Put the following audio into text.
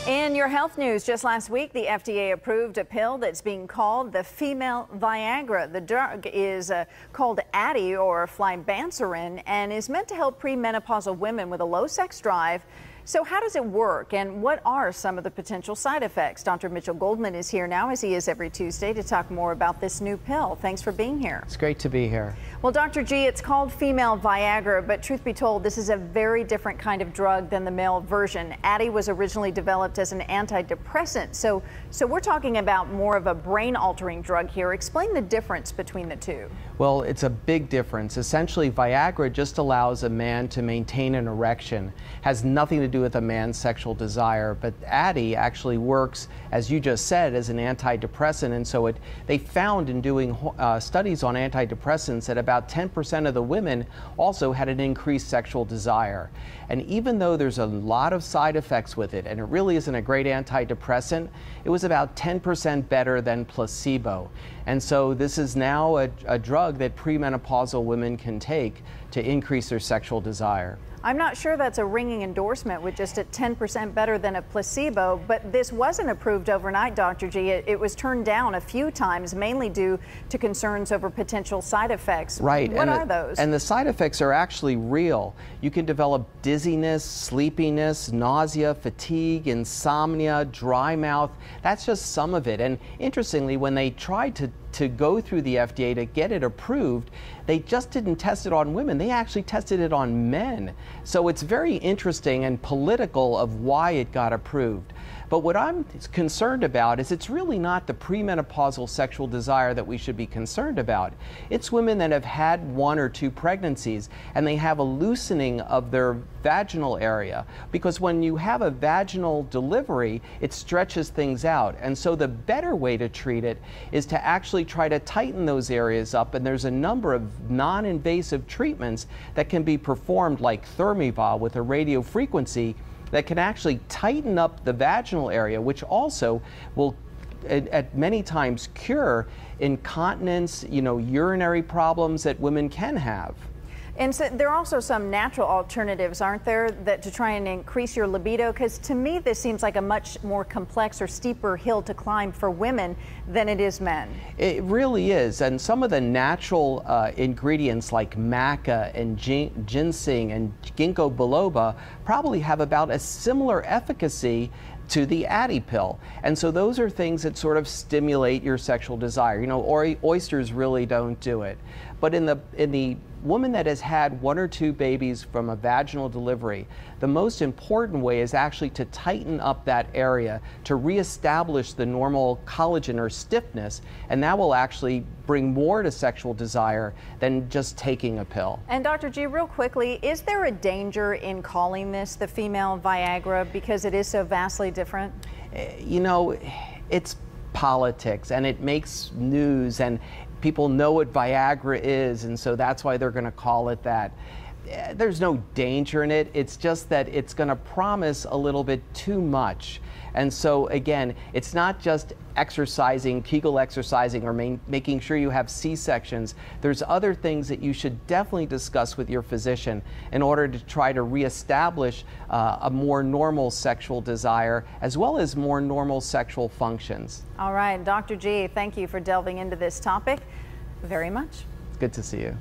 In your health news, just last week, the FDA approved a pill that's being called the female Viagra. The drug is called Addyi or flibanserin and is meant to help premenopausal women with a low sex drive. So how does it work and what are some of the potential side effects? Dr. Mitch Goldman is here now, as he is every Tuesday, to talk more about this new pill. Thanks for being here. It's great to be here. Well, Dr. G, it's called female Viagra, but truth be told, this is a very different kind of drug than the male version. Addyi was originally developed as an antidepressant, so we're talking about more of a brain-altering drug here. Explain the difference between the two. Well, it's a big difference. Essentially, Viagra just allows a man to maintain an erection. Has nothing to do with a man's sexual desire, but Addyi actually works, as you just said, as an antidepressant, and so they found in doing studies on antidepressants that about 10% of the women also had an increased sexual desire. And even though there's a lot of side effects with it, and it really isn't a great antidepressant, it was about 10% better than placebo. And so this is now a drug that premenopausal women can take to increase their sexual desire. I'm not sure that's a ringing endorsement with just at 10% better than a placebo, but this wasn't approved overnight, Dr. G. It was turned down a few times, mainly due to concerns over potential side effects. Right. What are those? And the side effects are actually real. You can develop dizziness, sleepiness, nausea, fatigue, insomnia, dry mouth. That's just some of it. And interestingly, when they tried to go through the FDA to get it approved, they just didn't test it on women. They actually tested it on men. So it's very interesting and political of why it got approved. But what I'm concerned about is it's really not the premenopausal sexual desire that we should be concerned about. It's women that have had 1 or 2 pregnancies and they have a loosening of their vaginal area, because when you have a vaginal delivery, it stretches things out. And so the better way to treat it is to actually try to tighten those areas up, and there's a number of non-invasive treatments that can be performed, like ThermiVa with a radio frequency, that can actually tighten up the vaginal area, which also will at many times cure incontinence, urinary problems that women can have. And so there are also some natural alternatives, aren't there, that to try and increase your libido? Because to me, this seems like a much more complex or steeper hill to climb for women than it is men. It really is. And some of the natural ingredients like maca and ginseng and ginkgo biloba probably have about a similar efficacy to the Addyi pill. And so those are things that sort of stimulate your sexual desire. Oysters really don't do it. But in the woman that has had 1 or 2 babies from a vaginal delivery, the most important way is actually to tighten up that area to reestablish the normal collagen or stiffness, and that will actually bring more to sexual desire than just taking a pill. And Dr. G, real quickly, is there a danger in calling this the female Viagra because it is so vastly different? It's politics and it makes news, and people know what Viagra is, and so that's why they're going to call it that. There's no danger in it. It's just that it's going to promise a little bit too much. And so again, it's not just exercising, Kegel exercising, or making sure you have C-sections. There's other things that you should definitely discuss with your physician in order to try to reestablish a more normal sexual desire, as well as more normal sexual functions. All right, Dr. G, thank you for delving into this topic very much. It's good to see you.